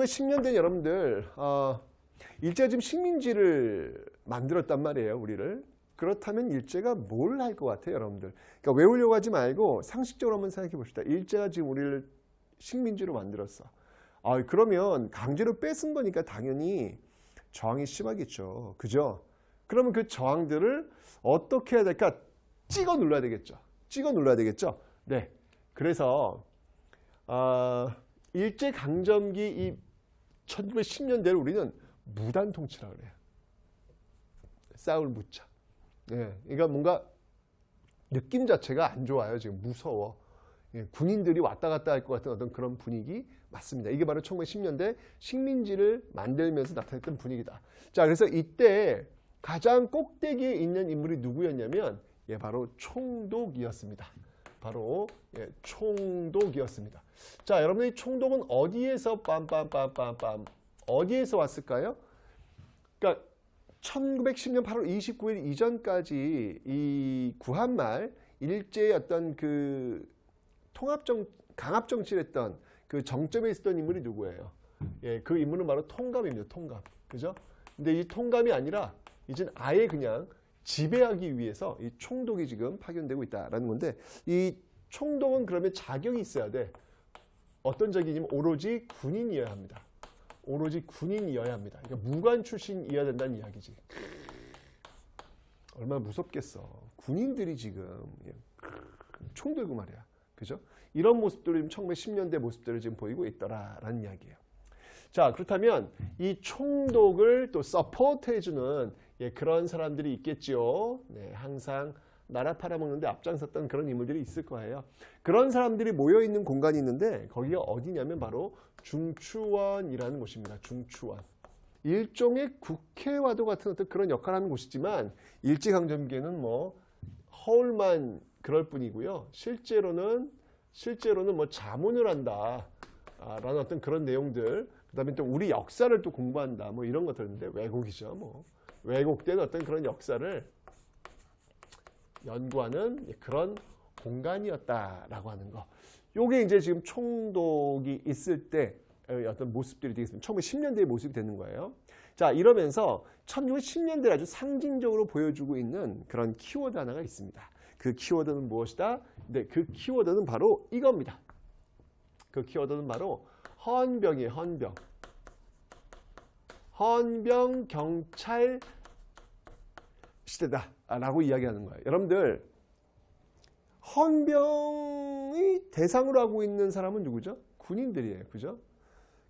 1910년대 여러분들 일제가 지금 식민지를 만들었단 말이에요. 우리를. 그렇다면 일제가 뭘 할 것 같아요, 여러분들? 그러니까 외우려고 하지 말고 상식적으로 한번 생각해 봅시다. 일제가 지금 우리를 식민지로 만들었어. 그러면 강제로 뺏은 거니까 당연히 저항이 심하겠죠. 그죠? 그러면 그 저항들을 어떻게 해야 될까? 찍어 눌러야 되겠죠. 찍어 눌러야 되겠죠. 네. 그래서 일제 강점기 이 1910년대를 우리는 무단 통치라고 그래요. 싸울 무차. 예, 그러니까 뭔가 느낌 자체가 안 좋아요. 지금 무서워. 예, 군인들이 왔다 갔다 할 것 같은 어떤 그런 분위기 맞습니다. 이게 바로 1910년대 식민지를 만들면서 나타났던 분위기다. 자, 그래서 이때 가장 꼭대기에 있는 인물이 누구였냐면 바로 총독이었습니다. 바로 총독이었습니다. 자, 여러분들 이 총독은 어디에서 빰빰빰빰빰 어디에서 왔을까요? 그러니까 1910년 8월 29일 이전까지 이 구한말 일제의 어떤 그 강압 정치를 했던 그 정점에 있었던 인물이 누구예요? 그 인물은 바로 통감입니다. 통감. 그죠? 근데 이 통감이 아니라 이젠 아예 그냥 지배하기 위해서 이 총독이 지금 파견되고 있다라는 건데, 이 총독은 그러면 자격이 있어야 돼. 어떤 자격이냐면 오로지 군인이어야 합니다. 오로지 군인이어야 합니다. 그러니까 무관 출신이어야 된다는 이야기지. 얼마나 무섭겠어. 군인들이 지금 총독이고 말이야. 그죠? 이런 모습들이 1910년대 모습들을 지금 보이고 있더라라는 이야기예요. 자, 그렇다면 이 총독을 또 서포트해주는 그런 사람들이 있겠죠. 네, 항상 나라 팔아먹는데 앞장섰던 그런 인물들이 있을 거예요. 그런 사람들이 모여있는 공간이 있는데 거기가 어디냐면 바로 중추원이라는 곳입니다. 중추원. 일종의 국회와도 같은 어떤 그런 역할을 하는 곳이지만 일제강점기에는 뭐 허울만 그럴 뿐이고요. 실제로는 뭐 자문을 한다 라는 어떤 그런 내용들, 그 다음에 또 우리 역사를 또 공부한다 뭐 이런 것들인데 왜곡이죠. 뭐 왜곡된 어떤 그런 역사를 연구하는 그런 공간이었다라고 하는 거. 요게 이제 지금 총독이 있을 때 어떤 모습들이 되겠습니다. 1910년대의 모습이 되는 거예요. 자, 이러면서 1910년대를 아주 상징적으로 보여주고 있는 그런 키워드 하나가 있습니다. 그 키워드는 무엇이다? 네, 그 키워드는 바로 이겁니다. 그 키워드는 바로 헌병이에요. 헌병. 헌병 경찰 시대다라고 이야기하는 거예요. 여러분들, 헌병이 대상으로 하고 있는 사람은 누구죠? 군인들이에요. 그죠?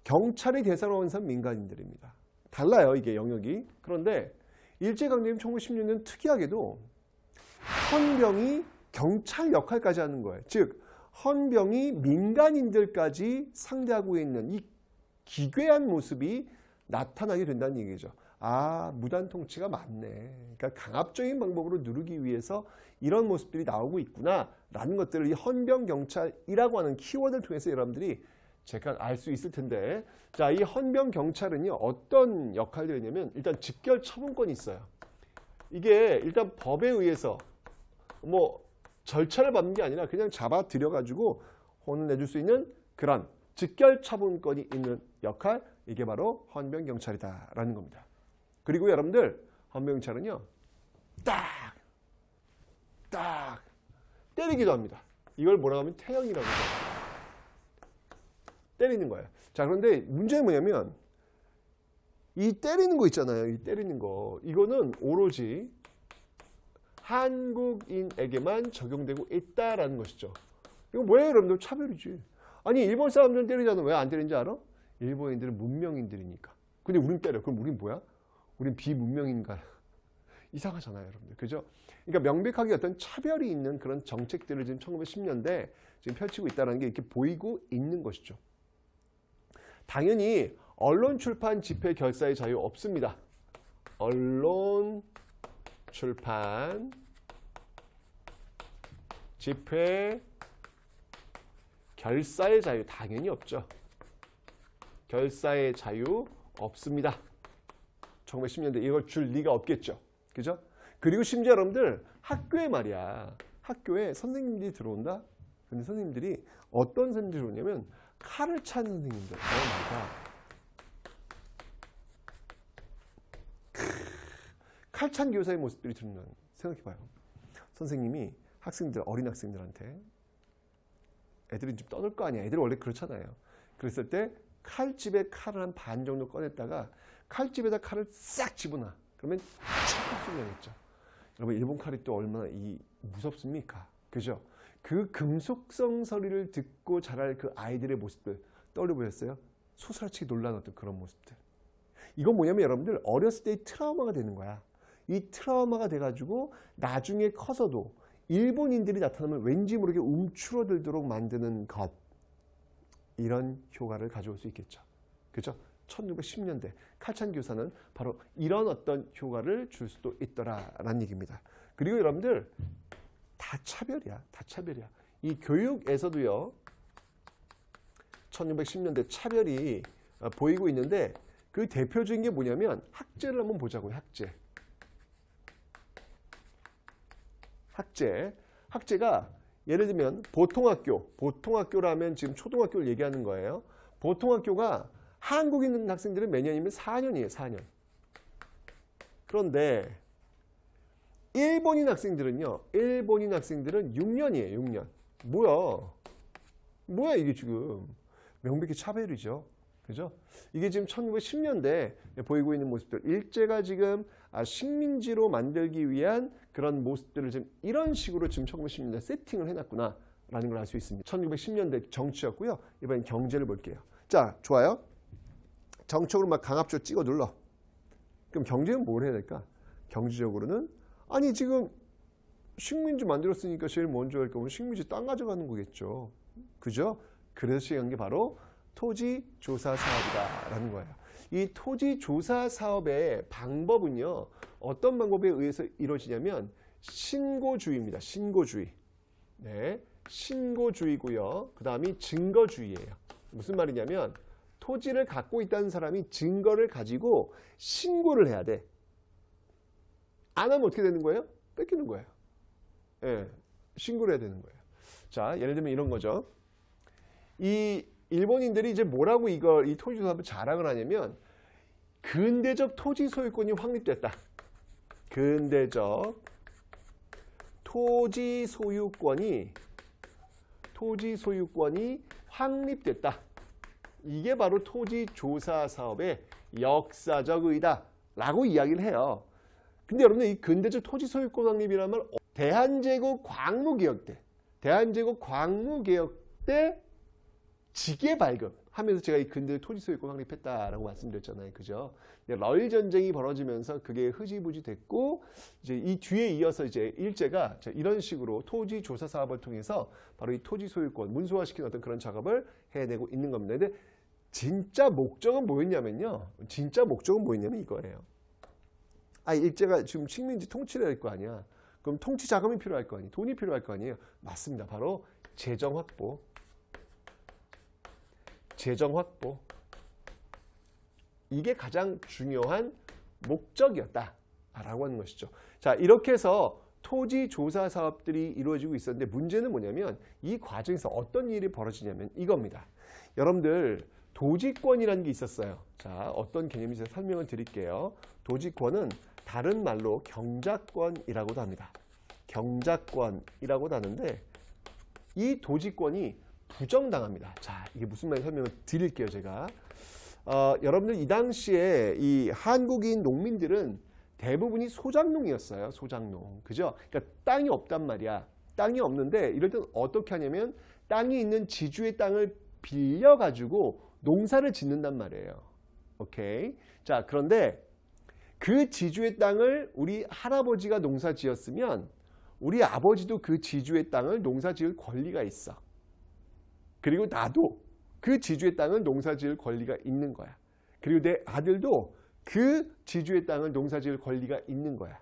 경찰이 대상으로 하는 사람은 민간인들입니다. 달라요, 이게 영역이. 그런데 일제강점기 1910년대는 특이하게도 헌병이 경찰 역할까지 하는 거예요. 즉, 헌병이 민간인들까지 상대하고 있는 이 기괴한 모습이 나타나게 된다는 얘기죠. 무단 통치가 맞네. 그러니까 강압적인 방법으로 누르기 위해서 이런 모습들이 나오고 있구나라는 것들을 이 헌병 경찰이라고 하는 키워드를 통해서 여러분들이 제가 알 수 있을 텐데, 자, 이 헌병 경찰은요 어떤 역할을 했냐면 일단 직결 처분권이 있어요. 이게 일단 법에 의해서 뭐 절차를 밟는 게 아니라 그냥 잡아들여 가지고 혼을 내줄 수 있는 그런 직결 처분권이 있는 역할, 이게 바로 헌병 경찰이다라는 겁니다. 그리고 여러분들, 헌병 경찰은요 딱 때리기도 합니다. 이걸 뭐라고 하면 태형이라고 해요. 때리는 거예요. 자, 그런데 문제는 뭐냐면 이 때리는 거 있잖아요. 이 때리는 거, 이거는 오로지 한국인에게만 적용되고 있다라는 것이죠. 이거 뭐예요, 여러분들? 차별이지. 아니, 일본 사람들은 때리잖아. 왜 안 때리는지 알아? 일본인들은 문명인들이니까. 근데 우린 때려. 그럼 우린 뭐야? 우린 비문명인가? 이상하잖아요, 여러분들. 그죠? 그러니까 명백하게 어떤 차별이 있는 그런 정책들을 지금 1910년대 지금 펼치고 있다는 게 이렇게 보이고 있는 것이죠. 당연히 언론 출판 집회 결사의 자유 없습니다. 언론 출판 집회 결사의 자유 당연히 없죠. 결사의 자유 없습니다. 1910년대 이걸 줄 리가 없겠죠. 그죠? 그리고 심지어 여러분들, 학교에 말이야. 학교에 선생님들이 들어온다? 근데 선생님들이 어떤 선생님들이 오냐면 칼을 차는 선생님들. 칼찬 교사의 모습들이 드러나는 거예요. 생각해봐요. 선생님이 어린 학생들한테 애들이 좀 떠들 거 아니야. 애들이 원래 그렇잖아요. 그랬을 때 칼집에 칼을 한 반 정도 꺼냈다가 칼집에다 칼을 싹 집어넣어. 그러면 촥 소리 나겠죠. 여러분 일본 칼이 또 얼마나 무섭습니까? 그죠? 그 금속성 소리를 듣고 자랄 그 아이들의 모습들 떠올려 보셨어요? 소스라치게 놀라웠던 그런 모습들. 이건 뭐냐면 여러분들 어렸을 때의 트라우마가 되는 거야. 이 트라우마가 돼가지고 나중에 커서도 일본인들이 나타나면 왠지 모르게 움츠러들도록 만드는 것. 이런 효과를 가져올 수 있겠죠. 그죠? 1910년대 칼찬 교사는 바로 이런 어떤 효과를 줄 수도 있더라라는 얘기입니다. 그리고 여러분들 다 차별이야. 다 차별이야. 이 교육에서도요. 1610년대 차별이 보이고 있는데 그 대표적인 게 뭐냐면 학제를 한번 보자고요. 학제가 예를 들면 보통학교라면 지금 초등학교를 얘기하는 거예요. 보통학교가 한국에 있는 학생들은 몇 년이면 4년이에요. 4년. 그런데 일본인 학생들은요. 6년이에요. 6년. 뭐야 이게 지금. 명백히 차별이죠. 그죠? 이게 지금 1910년대 보이고 있는 모습들. 일제가 지금 식민지로 만들기 위한 그런 모습들을 지금 이런 식으로 지금 1910년대 세팅을 해놨구나 라는 걸 알 수 있습니다. 1910년대 정치였고요. 이번엔 경제를 볼게요. 자, 좋아요. 정책으로 막 강압적으로 찍어 눌러. 그럼 경제는 뭘 해야 될까? 경제적으로는 아니 지금 식민지 만들었으니까 제일 먼저 할 거면 식민지 땅 가져가는 거겠죠. 그죠? 그래서 시작한 게 바로 토지조사 사업이다라는 거예요. 이 토지조사 사업의 방법은요. 어떤 방법에 의해서 이루어지냐면 신고주의입니다. 신고주의. 네, 신고주의고요. 그 다음이 증거주의예요. 무슨 말이냐면 토지를 갖고 있다는 사람이 증거를 가지고 신고를 해야 돼. 안 하면 어떻게 되는 거예요? 뺏기는 거예요. 네, 신고를 해야 되는 거예요. 자, 예를 들면 이런 거죠. 이 일본인들이 이제 뭐라고 이 토지 사업을 자랑을 하냐면 근대적 토지 소유권이 확립됐다. 근대적 토지 소유권이 확립됐다. 이게 바로 토지 조사 사업의 역사적 의의다라고 이야기를 해요. 근데 여러분들 이 근대적 토지 소유권 확립이라는 말 대한제국 광무개혁 때 지게 발급하면서 제가 이 근대 토지 소유권 확립했다라고 말씀드렸잖아요. 그죠? 러일 전쟁이 벌어지면서 그게 흐지부지 됐고 이제 이 뒤에 이어서 이제 일제가 이런 식으로 토지 조사 사업을 통해서 바로 이 토지 소유권 문서화시키는 어떤 그런 작업을 해내고 있는 겁니다. 근데 진짜 목적은 뭐였냐면 이거예요. 일제가 지금 식민지 통치를 할 거 아니야. 그럼 통치 자금이 필요할 거 아니에요. 돈이 필요할 거 아니에요. 맞습니다. 바로 재정 확보. 이게 가장 중요한 목적이었다라고 하는 것이죠. 자, 이렇게 해서 토지 조사 사업들이 이루어지고 있었는데 문제는 뭐냐면 이 과정에서 어떤 일이 벌어지냐면 이겁니다. 여러분들 도지권이라는 게 있었어요. 자, 어떤 개념인지 설명을 드릴게요. 도지권은 다른 말로 경작권이라고도 합니다. 경작권이라고도 하는데 이 도지권이 부정당합니다. 자, 이게 무슨 말인지 설명을 드릴게요, 제가. 여러분들 이 당시에 이 한국인 농민들은 대부분이 소작농이었어요. 소작농. 그죠? 그러니까 땅이 없단 말이야. 땅이 없는데 이럴 때는 어떻게 하냐면 땅이 있는 지주의 땅을 빌려가지고 농사를 짓는단 말이에요. 오케이. 자, 그런데 그 지주의 땅을 우리 할아버지가 농사 지었으면 우리 아버지도 그 지주의 땅을 농사 지을 권리가 있어. 그리고 나도 그 지주의 땅을 농사 지을 권리가 있는 거야. 그리고 내 아들도 그 지주의 땅을 농사 지을 권리가 있는 거야.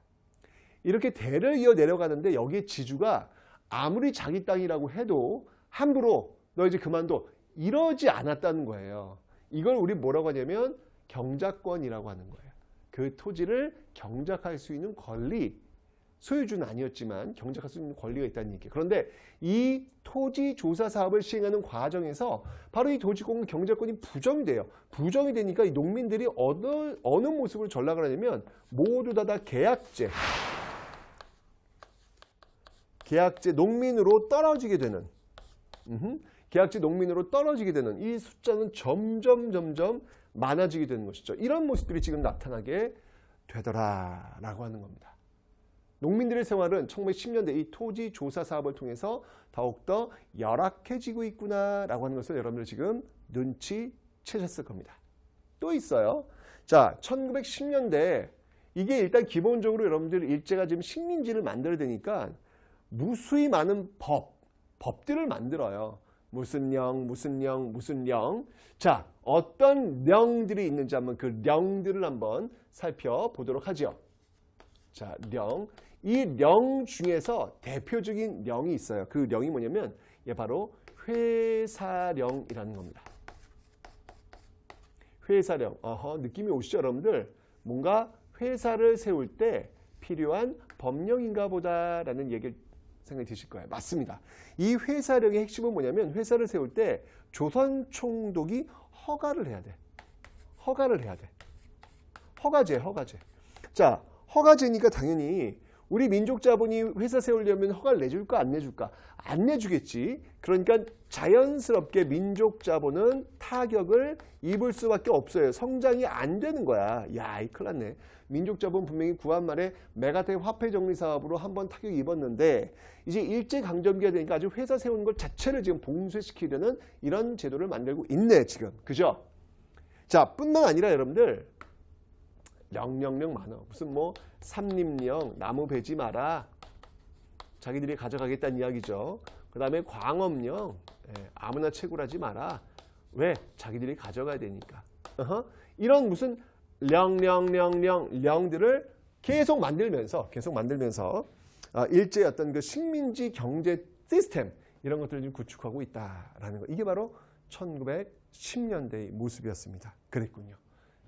이렇게 대를 이어 내려가는데 여기에 지주가 아무리 자기 땅이라고 해도 함부로 너 이제 그만둬 이러지 않았다는 거예요. 이걸 우리 뭐라고 하냐면 경작권이라고 하는 거예요. 그 토지를 경작할 수 있는 권리, 소유주는 아니었지만 경작할 수 있는 권리가 있다는 얘기예요. 그런데 이 토지 조사 사업을 시행하는 과정에서 바로 이 토지공급 경작권이 부정이 돼요. 부정이 되니까 이 농민들이 어느 모습으로 전락을 하냐면 모두 다 계약제 농민으로 떨어지게 되는 계약제 농민으로 떨어지게 되는 이 숫자는 점점 많아지게 되는 것이죠. 이런 모습들이 지금 나타나게 되더라라고 하는 겁니다. 농민들의 생활은 1910년대 이 토지 조사 사업을 통해서 더욱더 열악해지고 있구나라고 하는 것을 여러분들 지금 눈치채셨을 겁니다. 또 있어요. 자, 1910년대 이게 일단 기본적으로 여러분들 일제가 지금 식민지를 만들어야 되니까 무수히 많은 법들을 만들어요. 무슨 령. 자, 어떤 령들이 있는지 한번 그 령들을 한번 살펴보도록 하죠. 자, 령. 이 령 중에서 대표적인 령이 있어요. 그 령이 뭐냐면 바로 회사령이라는 겁니다. 회사령. 느낌이 오시죠, 여러분들? 뭔가 회사를 세울 때 필요한 법령인가 보다라는 얘기를 생각이 드실 거예요. 맞습니다. 이 회사령의 핵심은 뭐냐면 회사를 세울 때 조선 총독이 허가를 해야 돼. 허가제. 자, 허가제니까 당연히 우리 민족자본이 회사 세우려면 허가를 내줄까 안 내줄까? 안 내주겠지. 그러니까 자연스럽게 민족자본은 타격을 입을 수밖에 없어요. 성장이 안 되는 거야. 야, 이 큰일 났네. 민족자본 분명히 구한 말에 메가텍 화폐 정리 사업으로 한번 타격이 입었는데 이제 일제강점기가 되니까 아주 회사 세우는 것 자체를 지금 봉쇄시키려는 이런 제도를 만들고 있네, 지금. 그죠? 자, 뿐만 아니라 여러분들 령 많아. 무슨 뭐 삼림령, 나무 베지 마라. 자기들이 가져가겠다는 이야기죠. 그 다음에 광업령, 아무나 채굴하지 마라. 왜? 자기들이 가져가야 되니까. 이런 무슨 령들을 계속 만들면서 일제의 어떤 그 식민지 경제 시스템 이런 것들을 좀 구축하고 있다라는 거. 이게 바로 1910년대의 모습이었습니다. 그랬군요.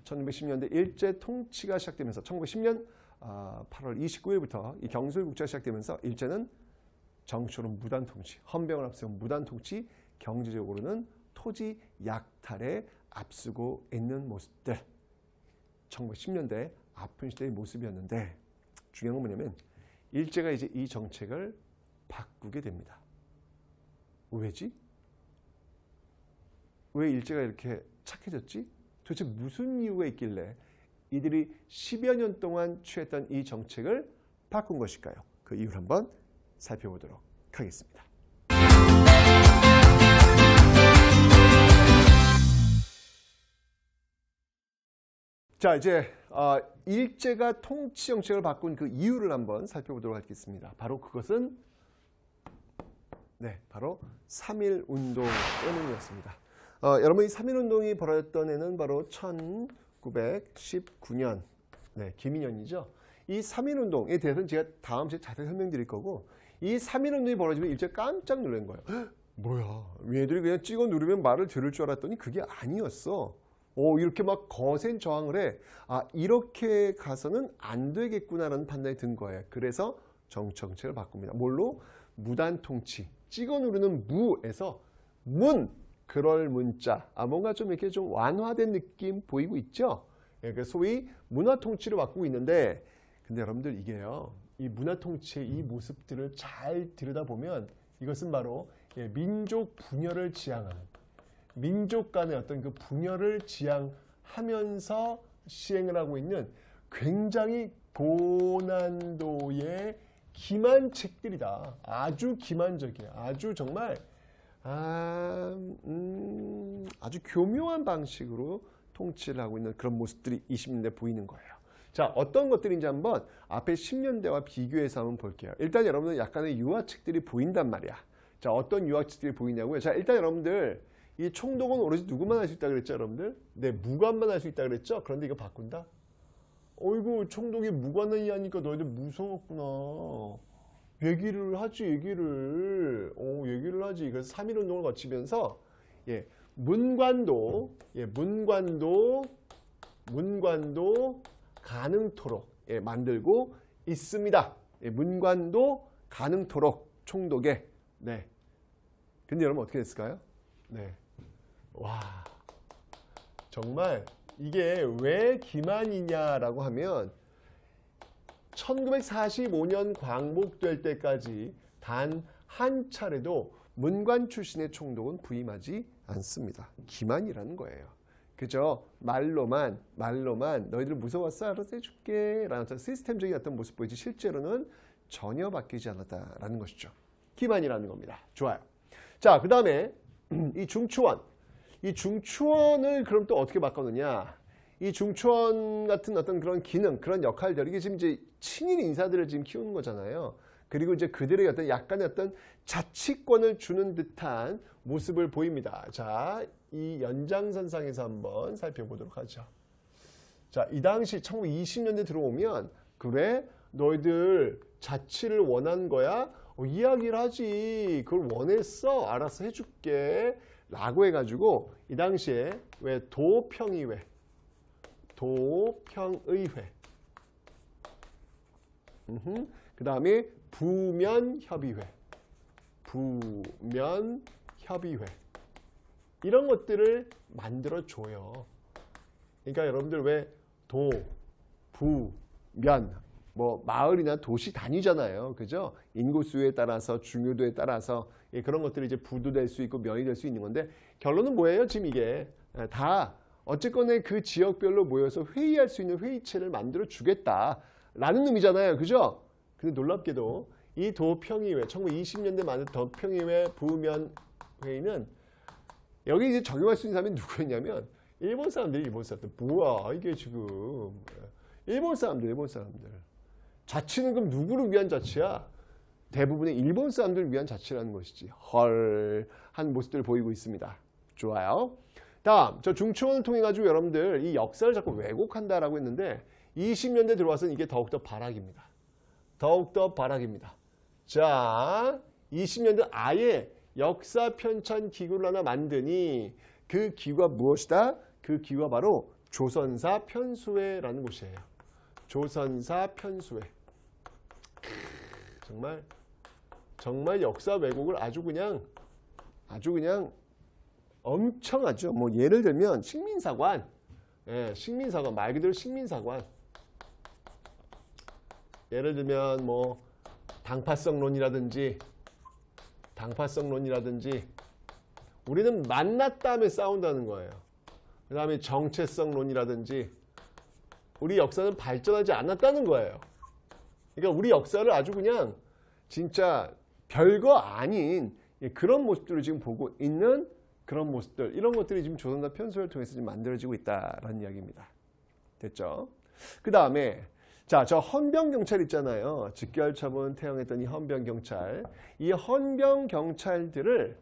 1910년대 일제 통치가 시작되면서 1910년 8월 29일부터 이 경술 국제가 시작되면서 일제는 정치적으로 무단 통치, 헌병을 앞세운 무단 통치, 경제적으로는 토지 약탈에 앞서고 있는 모습들. 1910년대 아픈 시대의 모습이었는데 중요한 건 뭐냐면 일제가 이제 이 정책을 바꾸게 됩니다. 왜지? 왜 일제가 이렇게 착해졌지? 도대체 무슨 이유가 있길래 이들이 10여 년 동안 취했던 이 정책을 바꾼 것일까요? 그 이유를 한번 살펴보도록 하겠습니다. 자, 이제 일제가 통치 정책을 바꾼 그 이유를 한번 살펴보도록 하겠습니다. 바로 그것은 바로 3.1운동 때문이었습니다. 여러분 이 3.1운동이 벌어졌던 해는 바로 1919년 기민년이죠. 이 3.1운동에 대해서는 제가 다음 주에 자세히 설명드릴 거고 이 3.1운동이 벌어지면 일제 깜짝 놀란 거예요. 뭐야, 얘들이 그냥 찍어 누르면 말을 들을 줄 알았더니 그게 아니었어. 이렇게 막 거센 저항을 해. 이렇게 가서는 안 되겠구나라는 판단이 든 거예요. 그래서 정책을 바꿉니다. 뭘로? 무단 통치. 찍어 누르는 무에서 그럴 문자. 뭔가 좀 이렇게 좀 완화된 느낌 보이고 있죠? 소위 문화 통치를 바꾸고 있는데, 근데 여러분들 이게요, 이 문화 통치의 이 모습들을 잘 들여다보면 이것은 바로 민족 분열을 지향하는, 민족 간의 어떤 그 분열을 지향하면서 시행을 하고 있는 굉장히 고난도의 기만책들이다. 아주 기만적이에요. 아주 정말 아주 교묘한 방식으로 통치를 하고 있는 그런 모습들이 20년대 보이는 거예요. 자, 어떤 것들인지 한번 앞에 10년대와 비교해서 한번 볼게요. 일단 여러분들 약간의 유화책들이 보인단 말이야. 자, 어떤 유화책들이 보이냐고요? 자, 일단 여러분들 이 총독은 오로지 누구만 할 수 있다 그랬죠, 여러분들? 무관만 할 수 있다 그랬죠? 그런데 이거 바꾼다? 어이구, 총독이 무관이 하니까 너희들 무서웠구나. 얘기를 하지. 그래서 3.1운동을 거치면서 문관도 가능토록 만들고 있습니다. 문관도 가능토록 총독에. 네. 근데 여러분 어떻게 됐을까요? 네. 와. 정말 이게 왜 기만이냐라고 하면 1945년 광복될 때까지 단 한 차례도 문관 출신의 총독은 부임하지 않습니다. 기만이라는 거예요. 그죠? 말로만 너희들 무서웠어? 알아서 해줄게 라는 어떤 시스템적인 어떤 모습 보이지 실제로는 전혀 바뀌지 않았다라는 것이죠. 기만이라는 겁니다. 좋아요. 자, 그 다음에 이 중추원. 이 중추원을 그럼 또 어떻게 바꿔놓냐? 이 중추원 같은 어떤 그런 기능, 그런 역할들, 이게 지금 이제 친일 인사들을 지금 키우는 거잖아요. 그리고 이제 그들의 어떤 약간의 어떤 자치권을 주는 듯한 모습을 보입니다. 자, 이 연장선상에서 한번 살펴보도록 하죠. 자, 이 당시 1920년대 들어오면 그래? 너희들 자치를 원한 거야? 이야기를 하지. 그걸 원했어? 알아서 해줄게. 라고 해가지고 이 당시에 왜 도평의회 그 다음에 부면협의회 이런 것들을 만들어줘요. 그러니까 여러분들 왜 도, 부, 면 뭐 마을이나 도시 단위잖아요. 그죠? 인구수에 따라서 중요도에 따라서 그런 것들이 이제 부도 될 수 있고 면이 될 수 있는 건데 결론은 뭐예요? 지금 이게 다 어쨌거나 그 지역별로 모여서 회의할 수 있는 회의체를 만들어 주겠다라는 의미잖아요. 그죠? 근데 놀랍게도 이 도평의회 1920년대 만든 도평의회 부면회의는 여기 이제 적용할 수 있는 사람이 누구였냐면 일본 사람들. 뭐야 이게 지금 일본 사람들. 자치는 그럼 누구를 위한 자치야? 대부분의 일본 사람들을 위한 자치라는 것이지. 한 모습들을 보이고 있습니다. 좋아요. 다음, 저 중추원을 통해 가지고 여러분들 이 역사를 자꾸 왜곡한다라고 했는데 20년대 들어와서는 이게 더욱더 바락입니다. 자, 20년대 아예 역사 편찬 기구를 하나 만드니 그 기구가 무엇이다? 그 기구가 바로 조선사 편수회라는 곳이에요. 조선사 편수회. 정말 역사 왜곡을 아주 그냥 엄청 하죠. 뭐 예를 들면 식민사관. 식민사관 말 그대로 식민사관. 예를 들면 뭐 당파성론이라든지 우리는 만났다 하면 싸운다는 거예요. 그 다음에 정체성론이라든지 우리 역사는 발전하지 않았다는 거예요. 그러니까 우리 역사를 아주 그냥 진짜 별거 아닌 그런 모습들을 지금 보고 있는 그런 모습들, 이런 것들이 지금 조선사 편수회를 통해서 지금 만들어지고 있다라는 이야기입니다. 됐죠? 그 다음에 자, 저 헌병경찰 있잖아요. 직결처분 태형했던 이 헌병경찰. 이 헌병경찰들을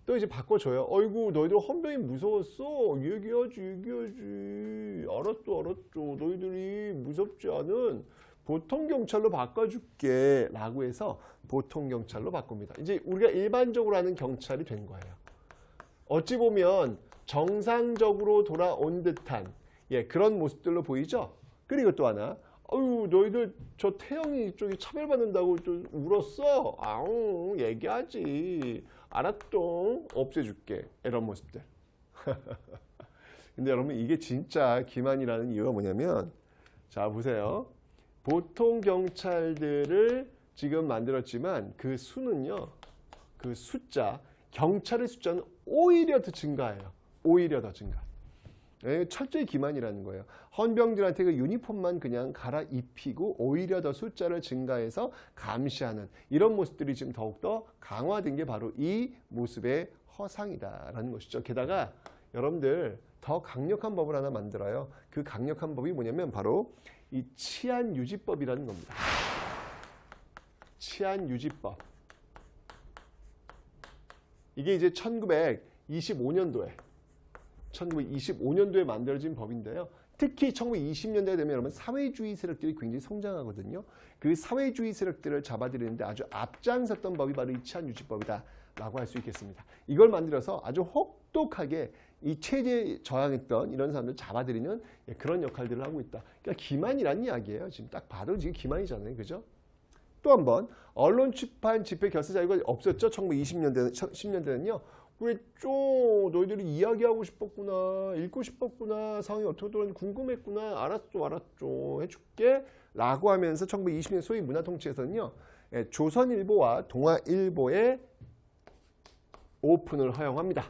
또 이제 바꿔줘요. 어이구, 너희들 헌병이 무서웠어. 얘기하지. 알았어. 너희들이 무섭지 않은 보통경찰로 바꿔줄게. 라고 해서 보통경찰로 바꿉니다. 이제 우리가 일반적으로 하는 경찰이 된 거예요. 어찌 보면 정상적으로 돌아온 듯한 그런 모습들로 보이죠? 그리고 또 하나. 어유 너희들 저 태영이 쪽이 차별받는다고 좀 울었어. 아웅 얘기하지. 알았똥 없애줄게. 이런 모습들. 근데 여러분 이게 진짜 기만이라는 이유가 뭐냐면 자 보세요. 보통 경찰들을 지금 만들었지만 그 수는요. 그 숫자 경찰의 숫자는 오히려 더 증가해요. 오히려 더 증가. 철저히 기만이라는 거예요. 헌병들한테 그 유니폼만 그냥 갈아입히고 오히려 더 숫자를 증가해서 감시하는 이런 모습들이 지금 더욱더 강화된 게 바로 이 모습의 허상이다라는 것이죠. 게다가 여러분들 더 강력한 법을 하나 만들어요. 그 강력한 법이 뭐냐면 바로 이 치안유지법이라는 겁니다. 치안유지법. 이게 이제 1925년도에 만들어진 법인데요. 특히 1920년대에 되면 여러분 사회주의 세력들이 굉장히 성장하거든요. 그 사회주의 세력들을 잡아들이는데 아주 앞장섰던 법이 바로 이 치안유지법이다 라고 할 수 있겠습니다. 이걸 만들어서 아주 혹독하게 이 체제에 저항했던 이런 사람들 잡아들이는 그런 역할들을 하고 있다. 그러니까 기만이라는 이야기예요. 지금 딱 봐도 지금 기만이잖아요. 그죠? 또 한 번 언론 출판 집회 결사 자유가 없었죠. 10년대는요. 왜 좀 너희들이 이야기하고 싶었구나, 읽고 싶었구나, 상황이 어떻게 돌아가는지 궁금했구나, 알았죠 해줄게 라고 하면서 1920년 소위 문화통치에서는요, 조선일보와 동아일보의 오픈을 허용합니다.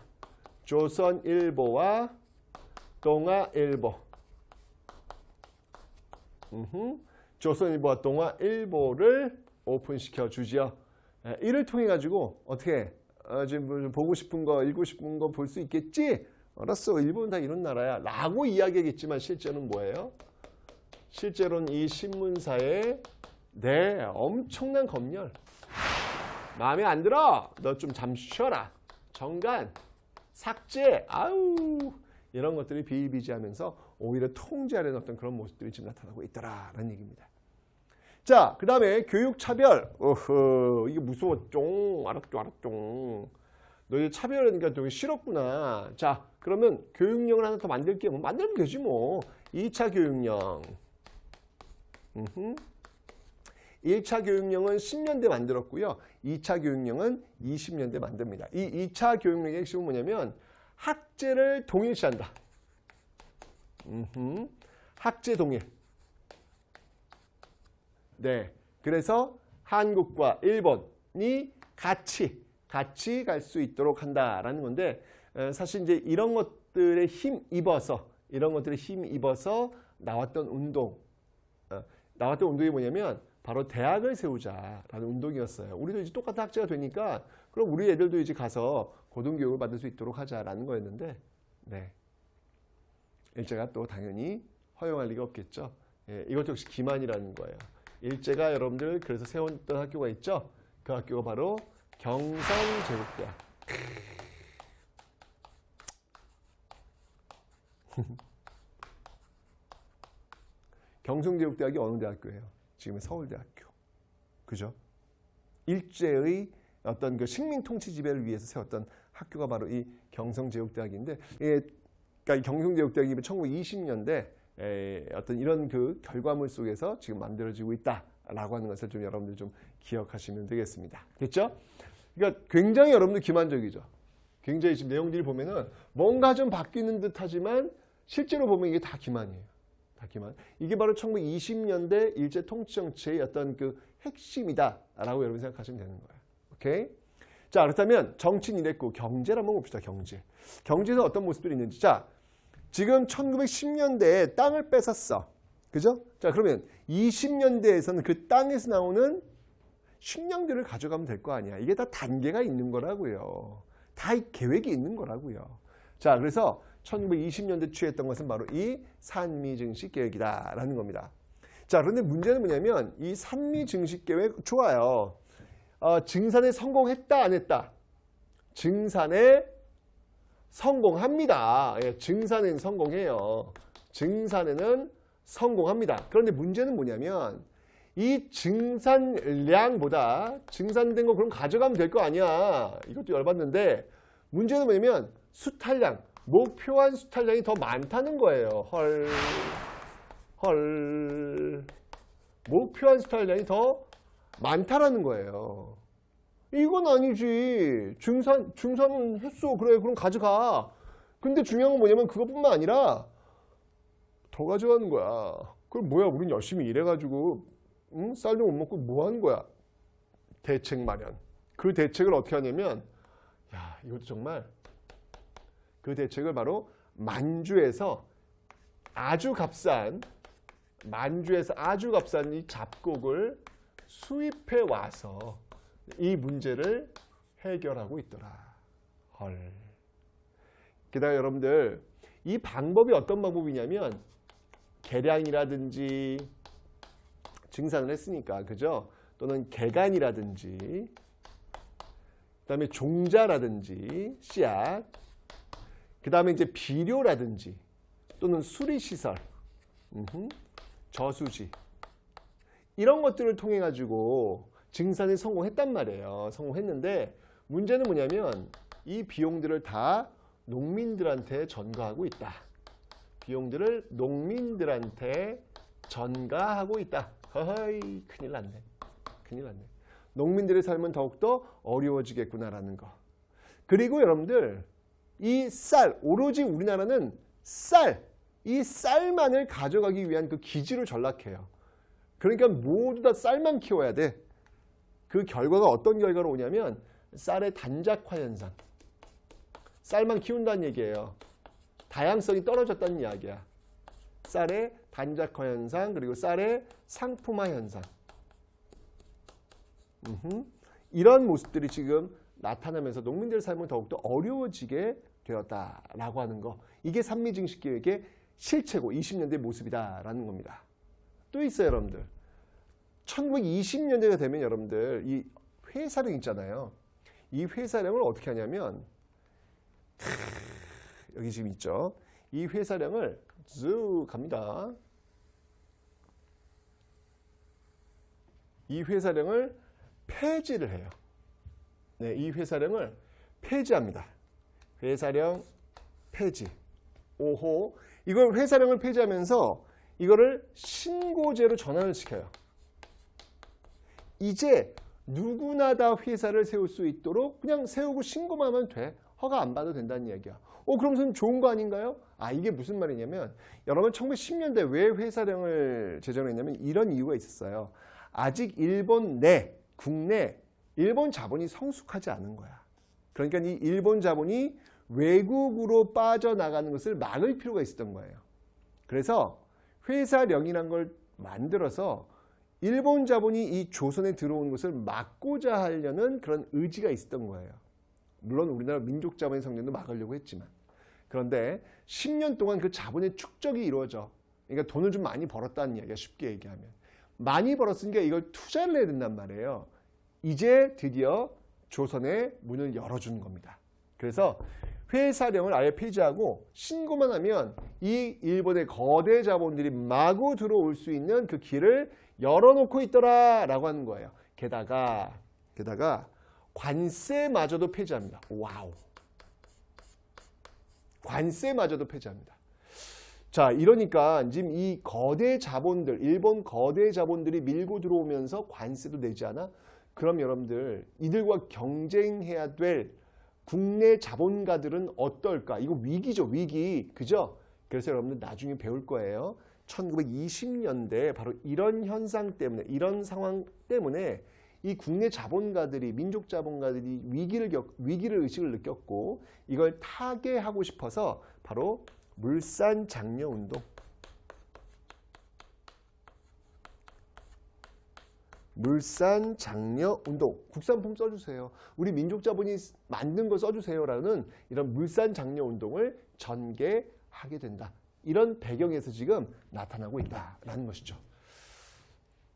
조선일보와 동아일보, 조선일보와 동아일보를 오픈시켜 주지요. 이를 통해 가지고 어떻게 지금 보고 싶은 거, 읽고 싶은 거 볼 수 있겠지? 알았어, 일본은 다 이런 나라야 라고 이야기하겠지만 실제는 뭐예요? 실제로는 이 신문사의 엄청난 검열, 마음에 안 들어? 너 좀 잠시 쉬어라, 정간, 삭제, 아우, 이런 것들이 비일비재하면서 오히려 통제하려는 어떤 그런 모습들이 지금 나타나고 있더라라는 얘기입니다. 자, 그 다음에 교육차별. 이게 무서웠죠. 알았죠. 너희 차별하니까 되게 싫었구나. 자, 그러면 교육령을 하나 더 만들게요. 만들면 되지 뭐. 2차 교육령. 1차 교육령은 10년대 만들었고요. 2차 교육령은 20년대 만듭니다. 이 2차 교육령의 핵심은 뭐냐면 학제를 동일시한다. 학제 동일. 네, 그래서 한국과 일본이 같이 갈 수 있도록 한다라는 건데, 사실 이제 이런 것들에 힘입어서 나왔던 운동이 뭐냐면 바로 대학을 세우자라는 운동이었어요. 우리도 이제 똑같은 학제가 되니까 그럼 우리 애들도 이제 가서 고등교육을 받을 수 있도록 하자라는 거였는데, 네, 일제가 또 당연히 허용할 리가 없겠죠. 이것도 역시 기만이라는 거예요. 일제가 여러분들 그래서 세웠던 학교가 있죠. 그 학교가 바로 경성제국대학. 경성제국대학이 어느 대학교예요? 지금의 서울대학교. 그죠? 일제의 어떤 그 식민 통치 지배를 위해서 세웠던 학교가 바로 이 경성제국대학인데, 그러니까 경성제국대학이 1920년대 어떤 이런 그 결과물 속에서 지금 만들어지고 있다라고 하는 것을 좀 여러분들 좀 기억하시면 되겠습니다. 됐죠? 그러니까 굉장히 여러분들 기만적이죠. 굉장히 지금 내용들이 보면은 뭔가 좀 바뀌는 듯하지만 실제로 보면 이게 다 기만이에요. 다 기만. 이게 바로 1920년대 일제 통치 정치의 어떤 그 핵심이다라고 여러분 생각하시면 되는 거예요. 오케이? 자, 그렇다면 정치는 이랬고 경제를 한번 봅시다. 경제에서 어떤 모습들이 있는지. 자, 지금 1910년대에 땅을 뺏었어. 그죠? 자, 그러면 20년대에서는 그 땅에서 나오는 식량들을 가져가면 될 거 아니야. 이게 다 단계가 있는 거라고요. 다 계획이 있는 거라고요. 자, 그래서 1920년대 취했던 것은 바로 이 산미증식 계획이다라는 겁니다. 자, 그런데 문제는 뭐냐면 이 산미증식 계획 좋아요. 증산에 성공했다 안 했다? 증산에 성공합니다. 예, 증산에는 성공해요. 증산에는 성공합니다. 그런데 문제는 뭐냐면 이 증산량보다 증산된 거 그럼 가져가면 될 거 아니야. 이것도 열받는데 문제는 뭐냐면 수탈량, 목표한 수탈량이 더 많다는 거예요. 목표한 수탈량이 더 많다라는 거예요. 이건 아니지. 증산은 했어. 그래, 그럼 가져가. 근데 중요한 건 뭐냐면 그것뿐만 아니라 더 가져가는 거야. 그럼 뭐야? 우린 열심히 일해가지고 쌀도 못 먹고 뭐 하는 거야? 대책 마련. 그 대책을 어떻게 하냐면, 야, 이것도 정말 그 대책을 바로 만주에서 아주 값싼 이 잡곡을 수입해 와서 이 문제를 해결하고 있더라. 게다가 여러분들 이 방법이 어떤 방법이냐면 계량이라든지 증산을 했으니까, 그죠? 또는 개간이라든지 그다음에 종자라든지 씨앗, 그다음에 이제 비료라든지 또는 수리시설, 저수지, 이런 것들을 통해 가지고 증산에 성공했단 말이에요. 성공했는데 문제는 뭐냐면 이 비용들을 다 농민들한테 전가하고 있다. 비용들을 농민들한테 전가하고 있다. 허허이, 큰일 났네. 큰일 났네. 농민들의 삶은 더욱더 어려워지겠구나라는 거. 그리고 여러분들 이 쌀, 오로지 우리나라는 이 쌀만을 가져가기 위한 그 기지로 전락해요. 그러니까 모두 다 쌀만 키워야 돼. 그 결과가 어떤 결과로 오냐면 쌀의 단작화 현상. 쌀만 키운다는 얘기예요. 다양성이 떨어졌다는 이야기야. 쌀의 단작화 현상, 그리고 쌀의 상품화 현상. 이런 모습들이 지금 나타나면서 농민들의 삶은 더욱더 어려워지게 되었다라고 하는 거. 이게 산미증식계획의 실체고 20년대 모습이다라는 겁니다. 또 있어요, 여러분들. 1920년대가 되면 여러분들 이 회사령 있잖아요. 이 회사령을 어떻게 하냐면 여기 지금 있죠. 이 회사령을 쭉 갑니다. 이 회사령을 폐지를 해요. 네, 이 회사령을 폐지합니다. 회사령 폐지. 5호. 이걸 회사령을 폐지하면서 이거를 신고제로 전환을 시켜요. 이제 누구나 다 회사를 세울 수 있도록 그냥 세우고 신고만 하면 돼. 허가 안 받아도 된다는 이야기야. 그럼 좋은 거 아닌가요? 이게 무슨 말이냐면 여러분 1910년대 왜 회사령을 제정했냐면 이런 이유가 있었어요. 아직 국내 일본 자본이 성숙하지 않은 거야. 그러니까 이 일본 자본이 외국으로 빠져나가는 것을 막을 필요가 있었던 거예요. 그래서 회사령이란 걸 만들어서 일본 자본이 이 조선에 들어오는 것을 막고자 하려는 그런 의지가 있었던 거예요. 물론 우리나라 민족 자본의 성장도 막으려고 했지만. 그런데 10년 동안 그 자본의 축적이 이루어져. 그러니까 돈을 좀 많이 벌었다는 이야기야, 쉽게 얘기하면. 많이 벌었으니까 이걸 투자를 해야 된단 말이에요. 이제 드디어 조선의 문을 열어주는 겁니다. 그래서 회사령을 아예 폐지하고 신고만 하면 이 일본의 거대 자본들이 마구 들어올 수 있는 그 길을 열어놓고 있더라라고 하는 거예요. 게다가 관세마저도 폐지합니다. 와우. 관세마저도 폐지합니다. 자, 이러니까 지금 이 거대 자본들, 일본 거대 자본들이 밀고 들어오면서 관세도 내지 않아? 그럼 여러분들 이들과 경쟁해야 될 국내 자본가들은 어떨까? 이거 위기죠, 위기. 그죠? 그래서 여러분들 나중에 배울 거예요. 1920년대 바로 이런 현상 때문에, 이런 상황 때문에 이 국내 자본가들이, 민족 자본가들이 위기를 의식을 느꼈고 이걸 타개하고 싶어서 바로 물산 장려 운동. 물산 장려 운동. 국산품 써주세요. 우리 민족 자본이 만든 거 써주세요라는 이런 물산 장려 운동을 전개하게 된다. 이런 배경에서 지금 나타나고 있다라는 것이죠.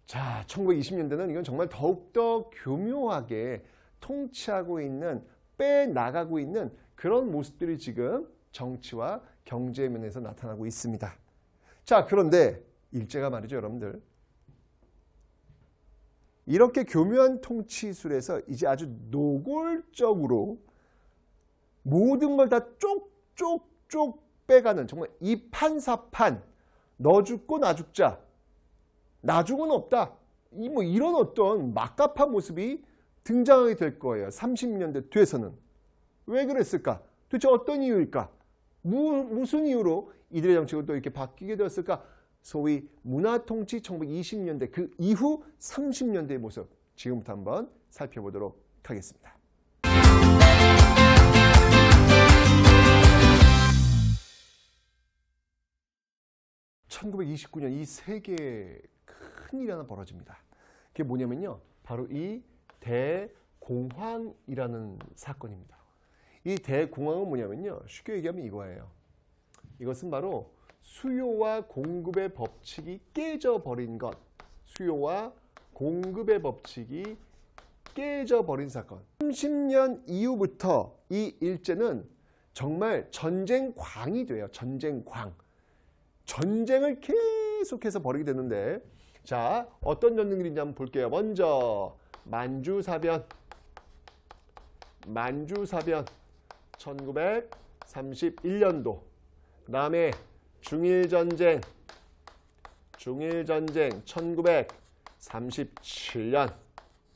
자, 1920년대는 이건 정말 더욱더 교묘하게 통치하고 있는, 빼나가고 있는 그런 모습들이 지금 정치와 경제 면에서 나타나고 있습니다. 자, 그런데 일제가 말이죠, 여러분들. 이렇게 교묘한 통치술에서 이제 아주 노골적으로 모든 걸 다 쪽쪽쪽 빼가는 정말 이판사판, 너 죽고 나 죽자, 나중은 없다, 이런 어떤 막갑한 모습이 등장하게 될 거예요. 30년대 뒤에서는. 왜 그랬을까? 도대체 어떤 이유일까? 무슨 이유로 이들의 정책은 또 이렇게 바뀌게 되었을까? 소위 문화통치 1920년대 그 이후 30년대의 모습, 지금부터 한번 살펴보도록 하겠습니다. 1929년 이 세계에 큰일이 하나 벌어집니다. 그게 뭐냐면요, 바로 이 대공황이라는 사건입니다. 이 대공황은 뭐냐면요, 쉽게 얘기하면 이거예요. 이것은 바로 수요와 공급의 법칙이 깨져버린 것. 수요와 공급의 법칙이 깨져버린 사건. 30년 이후부터 이 일제는 정말 전쟁광이 돼요. 전쟁광. 전쟁을 계속해서 벌이게 되는데, 자, 어떤 전쟁들인지 한번 볼게요. 먼저 만주사변. 1931년도. 그 다음에 중일전쟁 1937년.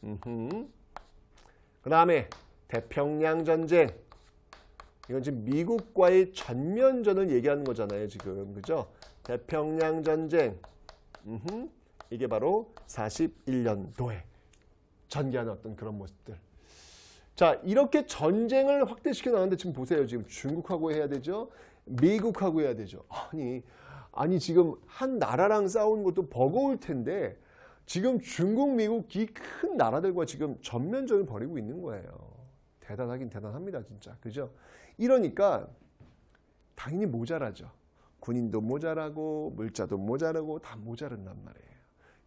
그 다음에 태평양 전쟁. 이건 지금 미국과의 전면전을 얘기하는 거잖아요, 지금. 그죠? 태평양 전쟁. 이게 바로 41년도에 전개하는 어떤 그런 모습들. 자, 이렇게 전쟁을 확대시켜 나가는데 지금 보세요. 지금 중국하고 해야 되죠. 미국하고 해야 되죠. 아니 지금 한 나라랑 싸우는 것도 버거울 텐데 지금 중국, 미국 이 큰 나라들과 지금 전면전을 벌이고 있는 거예요. 대단하긴 대단합니다, 진짜. 그죠? 이러니까 당연히 모자라죠. 군인도 모자라고 물자도 모자라고 다 모자란단 말이에요.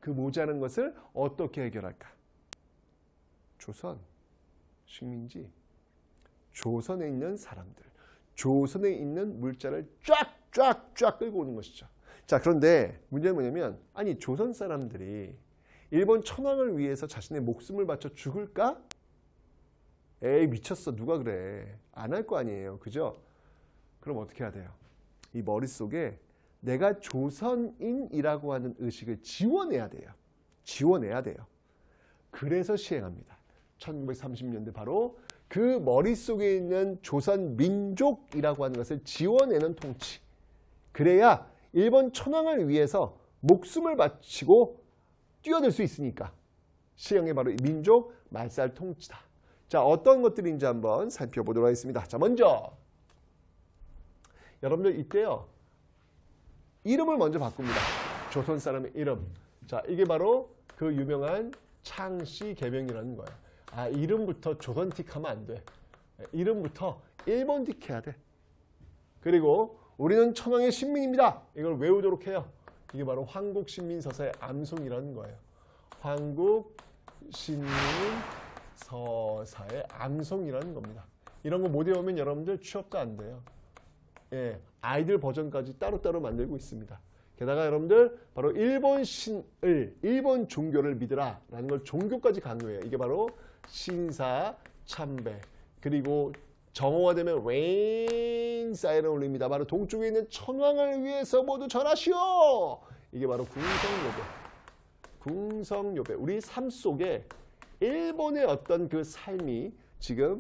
그 모자란 것을 어떻게 해결할까? 조선, 식민지, 조선에 있는 사람들, 조선에 있는 물자를 쫙 끌고 오는 것이죠. 자, 그런데 문제는 뭐냐면 아니 조선 사람들이 일본 천황을 위해서 자신의 목숨을 바쳐 죽을까? 에이 미쳤어. 누가 그래. 안 할 거 아니에요. 그죠? 그럼 어떻게 해야 돼요? 이 머릿속에 내가 조선인이라고 하는 의식을 지워내야 돼요. 지워내야 돼요. 그래서 시행합니다. 1930년대 바로 그 머릿속에 있는 조선 민족이라고 하는 것을 지워내는 통치. 그래야 일본 천황을 위해서 목숨을 바치고 뛰어들 수 있으니까 시행이 바로 민족 말살 통치다. 자, 어떤 것들인지 한번 살펴보도록 하겠습니다. 자, 먼저 여러분들 이때요. 이름을 먼저 바꿉니다. 조선 사람의 이름. 자, 이게 바로 그 유명한 창씨 개명이라는 거예요. 아, 이름부터 조선틱 하면 안 돼. 이름부터 일본틱 해야 돼. 그리고 우리는 천황의 신민입니다. 이걸 외우도록 해요. 이게 바로 황국신민서사의 암송이라는 거예요. 황국신민서사의 암송이라는 겁니다. 이런 거 못 외우면 여러분들 취업도 안 돼요. 예, 아이들 버전까지 따로따로 만들고 있습니다. 게다가 여러분들 바로 일본 신을, 일본 종교를 믿으라 라는 걸 종교까지 강요해요. 이게 바로 신사, 참배, 그리고 정오가 되면 레인 사이렌 울립니다. 바로 동쪽에 있는 천황을 위해서 모두 절하시오. 이게 바로 궁성요배. 궁성요배. 우리 삶 속에 일본의 어떤 그 삶이 지금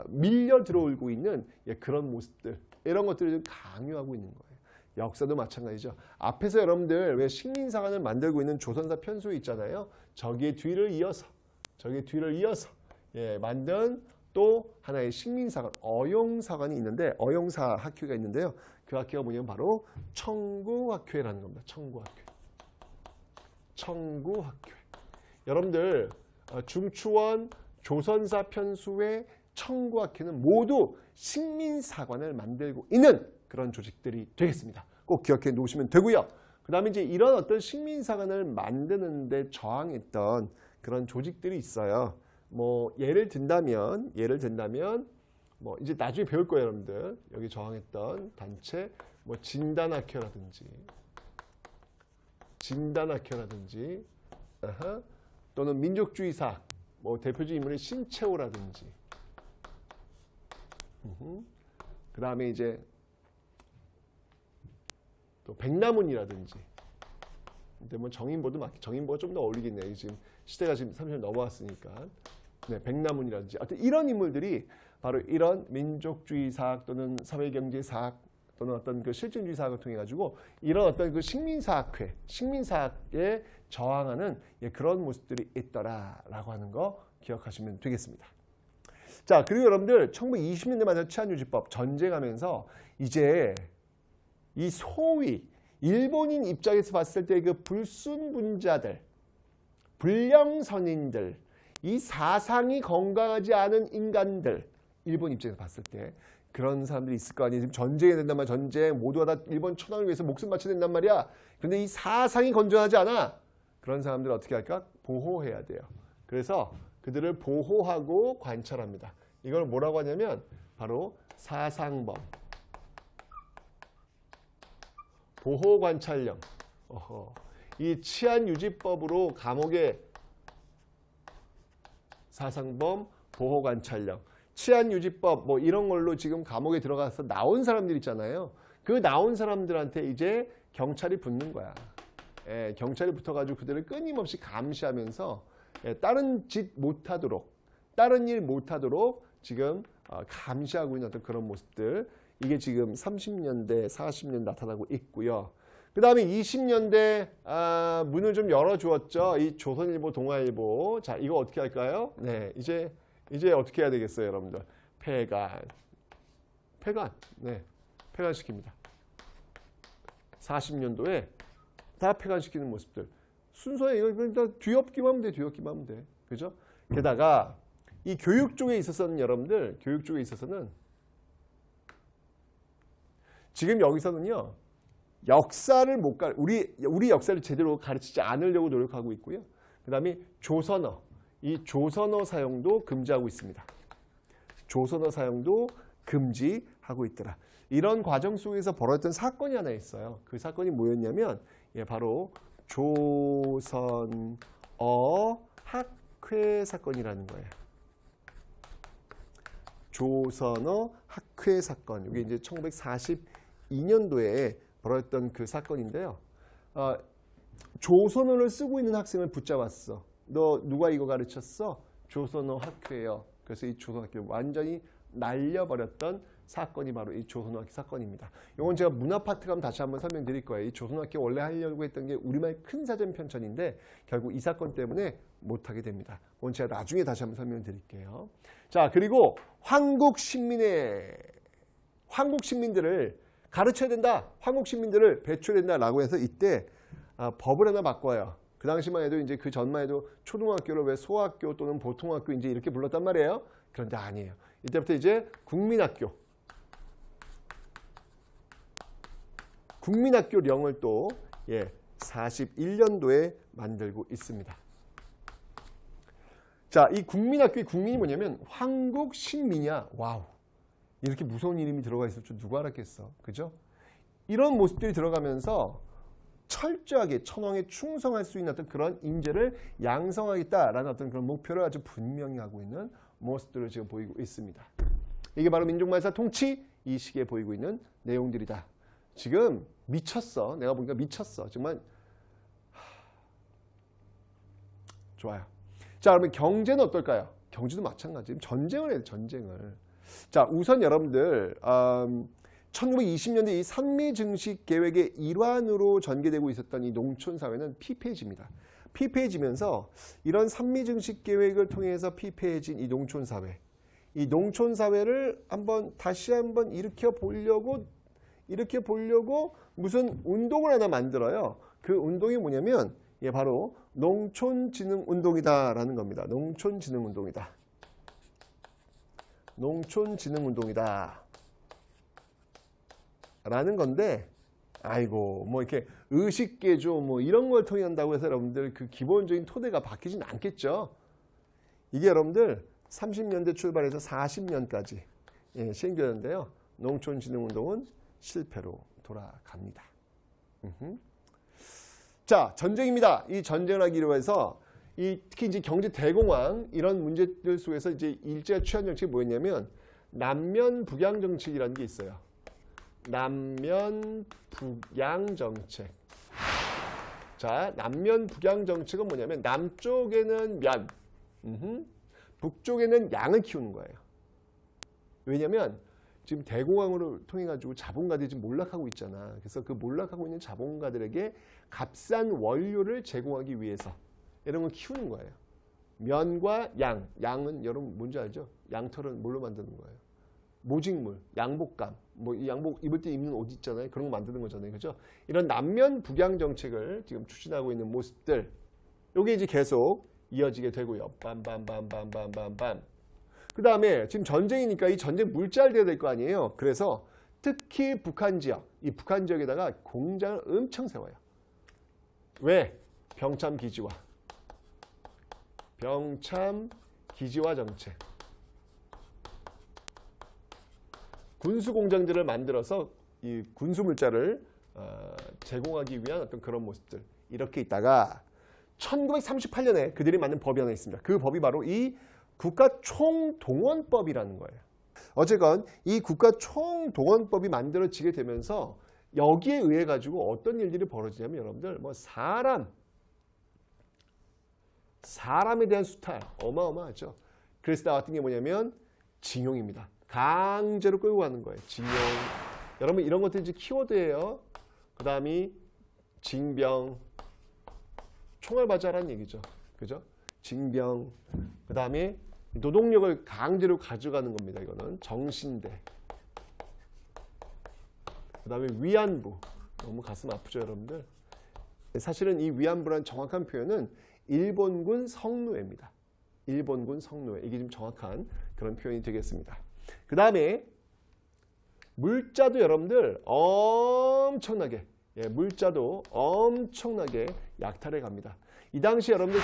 밀려 들어오고 있는 그런 모습들, 이런 것들을 강요하고 있는 거예요. 역사도 마찬가지죠. 앞에서 여러분들 왜 식민사관을 만들고 있는 조선사 편수 있잖아요. 저기의 뒤를 이어서 만든 또 하나의 식민사관, 어용사관이 있는데, 어용사 학교가 있는데요. 그 학교가 뭐냐면 바로 청구학교라는 겁니다. 청구학교. 여러분들 중추원 조선사 편수의 청구학회는 모두 식민사관을 만들고 있는 그런 조직들이 되겠습니다. 꼭 기억해 놓으시면 되고요. 그 다음에 이제 이런 어떤 식민사관을 만드는데 저항했던 그런 조직들이 있어요. 뭐 예를 든다면 뭐 이제 나중에 배울 거예요, 여러분들. 여기 저항했던 단체 뭐 진단학회라든지 또는 민족주의사 뭐 대표적인 인물이 신채호라든지 그 다음에 이제 또 백남훈이라든지. 근데 뭐 정인보가 좀 더 어울리겠네요. 지금 시대가 지금 30년 넘어왔으니까. 네, 백남훈이라든지 이런 인물들이 바로 이런 민족주의 사학 또는 사회경제 사학 또는 어떤 그 실증주의 사학을 통해 가지고 이런 어떤 그 식민사학회, 식민사학에 저항하는 그런 모습들이 있더라라고 하는 거 기억하시면 되겠습니다. 자, 그리고 여러분들 1920년대 말에 치안유지법 전쟁하면서 이제 이 소위 일본인 입장에서 봤을 때 그 불순분자들, 불량선인들, 이 사상이 건강하지 않은 인간들, 일본 입장에서 봤을 때 그런 사람들이 있을 거 아니에요. 지금 전쟁이 된단 말이야. 전쟁 모두가 다 일본 천황을 위해서 목숨 바쳐야 된단 말이야. 그런데 이 사상이 건전하지 않아. 그런 사람들을 어떻게 할까? 보호해야 돼요. 그래서 그들을 보호하고 관찰합니다. 이걸 뭐라고 하냐면 바로 사상범, 보호관찰령. 이 치안유지법으로 감옥에 사상범, 보호관찰령, 치안유지법 뭐 이런 걸로 지금 감옥에 들어가서 나온 사람들 있잖아요. 그 나온 사람들한테 이제 경찰이 붙는 거야. 경찰이 붙어가지고 그들을 끊임없이 감시하면서 다른 짓 못하도록, 다른 일 못하도록 지금 감시하고 있는 어떤 그런 모습들. 이게 지금 30년대, 40년 나타나고 있고요. 그 다음에 20년대 문을 좀 열어주었죠. 이 조선일보, 동아일보. 자, 이거 어떻게 할까요? 네, 이제 어떻게 해야 되겠어요, 여러분들? 폐간. 네, 폐간시킵니다. 40년도에 다 폐간시키는 모습들. 순서에 이거 뒤엎기만 하면 돼, 뒤엎기만 하면 돼. 그죠? 게다가 이 교육 쪽에 있어서는 여러분들, 교육 쪽에 있어서는 지금 여기서는요, 역사를 우리 역사를 제대로 가르치지 않으려고 노력하고 있고요. 그 다음에 조선어, 이 조선어 사용도 금지하고 있습니다. 조선어 사용도 금지하고 있더라. 이런 과정 속에서 벌어졌던 사건이 하나 있어요. 그 사건이 뭐였냐면 바로 조선어 학회 사건이라는 거예요. 조선어 학회 사건. 이게 이제 1942년도에 벌어졌던 그 사건인데요. 조선어를 쓰고 있는 학생을 붙잡았어. 너 누가 이거 가르쳤어? 조선어 학회요. 그래서 이 조선어 학회를 완전히 날려버렸던 사건이 바로 이 조선어 학회 사건입니다. 이건 제가 문화 파트 가면 다시 한번 설명드릴 거예요. 이 조선어 학회 원래 하려고 했던 게 우리말 큰 사전 편찬인데 결국 이 사건 때문에 못하게 됩니다. 그건 제가 나중에 다시 한번 설명드릴게요. 자, 그리고 한국 시민들을 가르쳐야 된다. 한국 시민들을 배출해야 된다라고 해서 이때 법을 하나 바꿔요. 그 당시만 해도 이제 그 전만 해도 초등학교를 왜 소학교 또는 보통학교 이제 이렇게 불렀단 말이에요. 그런데 아니에요. 이때부터 이제 국민학교령을 또 41년도에 만들고 있습니다. 자, 이 국민학교의 국민이 뭐냐면 한국 신민이야. 와우. 이렇게 무서운 이름이 들어가 있을 줄 누가 알았겠어. 그죠? 이런 모습들이 들어가면서 철저하게 천황에 충성할 수 있는 어떤 그런 인재를 양성하겠다라는 어떤 그런 목표를 아주 분명히 하고 있는 모습들을 지금 보이고 있습니다. 이게 바로 민족말살 통치 이 시기에 보이고 있는 내용들이다. 지금 미쳤어. 내가 보니까 미쳤어. 정말 좋아요. 자, 그러면 경제는 어떨까요? 경제도 마찬가지. 전쟁을 해야 돼. 전쟁을. 자, 우선 여러분들 1920년대 이 산미증식 계획의 일환으로 전개되고 있었던 이 농촌사회는 피폐해집니다. 피폐해지면서 이런 산미증식 계획을 통해서 피폐해진 이 농촌사회를 다시 한번 일으켜 보려고 무슨 운동을 하나 만들어요. 그 운동이 뭐냐면 바로 농촌진흥운동이다라는 겁니다. 농촌진흥운동이다. 라는 건데, 아이고, 뭐 이렇게 의식개조 뭐 이런 걸 통해 한다고 해서 여러분들 그 기본적인 토대가 바뀌진 않겠죠. 이게 여러분들 30년대 출발해서 40년까지 시행되는데요. 농촌진흥운동은 실패로 돌아갑니다. 자, 전쟁입니다. 이 전쟁을 하기 위해서 특히 이제 경제 대공황 이런 문제들 속에서 이제 일제가 취한 정책이 뭐였냐면 남면 북양 정책이라는 게 있어요. 남면 북양 정책. 자, 남면 북양 정책은 뭐냐면 남쪽에는 면, 북쪽에는 양을 키우는 거예요. 왜냐면 지금 대공황으로 통해 가지고 자본가들이 지금 몰락하고 있잖아. 그래서 그 몰락하고 있는 자본가들에게 값싼 원료를 제공하기 위해서 이런 걸 키우는 거예요. 면과 양. 양은 여러분 뭔지 알죠? 양털은 뭘로 만드는 거예요? 모직물, 양복감. 뭐 이 양복 입을 때 입는 옷 있잖아요. 그런 거 만드는 거잖아요. 그죠? 이런 남면 북양 정책을 지금 추진하고 있는 모습들. 요게 이제 계속 이어지게 되고요. 빰빰빰빰빰빰빰. 그 다음에 지금 전쟁이니까 이 전쟁 물자를 될 거 아니에요. 그래서 특히 북한 지역, 이 북한 지역에다가 공장을 엄청 세워요. 왜? 병참 기지화 정책. 군수 공장들을 만들어서 이 군수 물자를 제공하기 위한 어떤 그런 모습들. 이렇게 있다가 1938년에 그들이 만든 법이 하나 있습니다. 그 법이 바로 이 국가총동원법이라는 거예요. 어쨌건 이 국가총동원법이 만들어지게 되면서 여기에 의해 가지고 어떤 일들이 벌어지냐면 여러분들 뭐 사람, 사람에 대한 수탈 어마어마하죠. 그래서 나왔던 게 뭐냐면 징용입니다. 강제로 끌고 가는 거예요. 징용. 여러분 이런 것들이 이제 키워드예요. 그 다음이 징병, 총알바자라는 얘기죠. 그죠? 징병. 그 다음에 노동력을 강제로 가져가는 겁니다. 이거는 정신대. 그 다음에 위안부. 너무 가슴 아프죠, 여러분들? 사실은 이 위안부라는 정확한 표현은 일본군 성노예입니다. 일본군 성노예. 이게 좀 정확한 그런 표현이 되겠습니다. 그 다음에 물자도 여러분들 엄청나게 물자도 엄청나게 약탈해 갑니다. 이 당시 여러분들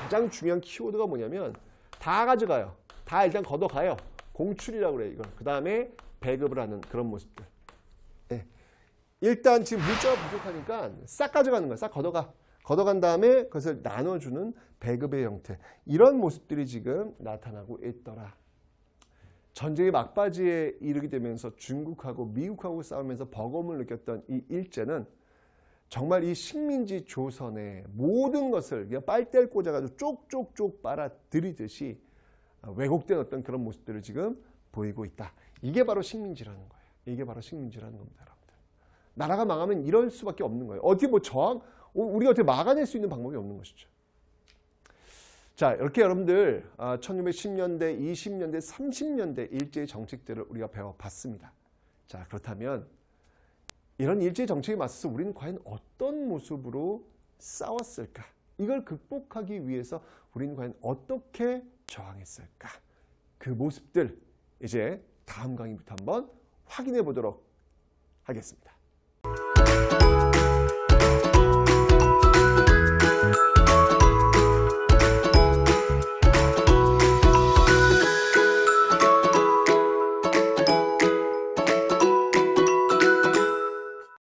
가장 중요한 키워드가 뭐냐면 다 가져가요. 다 일단 걷어가요. 공출이라고 그래요. 이걸. 그 다음에 배급을 하는 그런 모습들. 네. 일단 지금 물자가 부족하니까 싹 가져가는 거야. 싹 걷어가. 걷어간 다음에 그것을 나눠주는 배급의 형태. 이런 모습들이 지금 나타나고 있더라. 전쟁의 막바지에 이르게 되면서 중국하고 미국하고 싸우면서 버거움을 느꼈던 이 일제는 정말 이 식민지 조선의 모든 것을 그냥 빨대를 꽂아가지고 쪽쪽쪽 빨아들이듯이 왜곡된 어떤 그런 모습들을 지금 보이고 있다. 이게 바로 식민지라는 거예요. 이게 바로 식민지라는 겁니다, 여러분들. 나라가 망하면 이럴 수밖에 없는 거예요. 어떻게 뭐 우리가 어떻게 막아낼 수 있는 방법이 없는 것이죠. 자, 이렇게 여러분들 1910년대, 20년대, 30년대 일제의 정책들을 우리가 배워봤습니다. 자, 그렇다면 이런 일제의 정책에 맞서서 우리는 과연 어떤 모습으로 싸웠을까? 이걸 극복하기 위해서 우리는 과연 어떻게 저항했을까? 그 모습들 이제 다음 강의부터 한번 확인해 보도록 하겠습니다.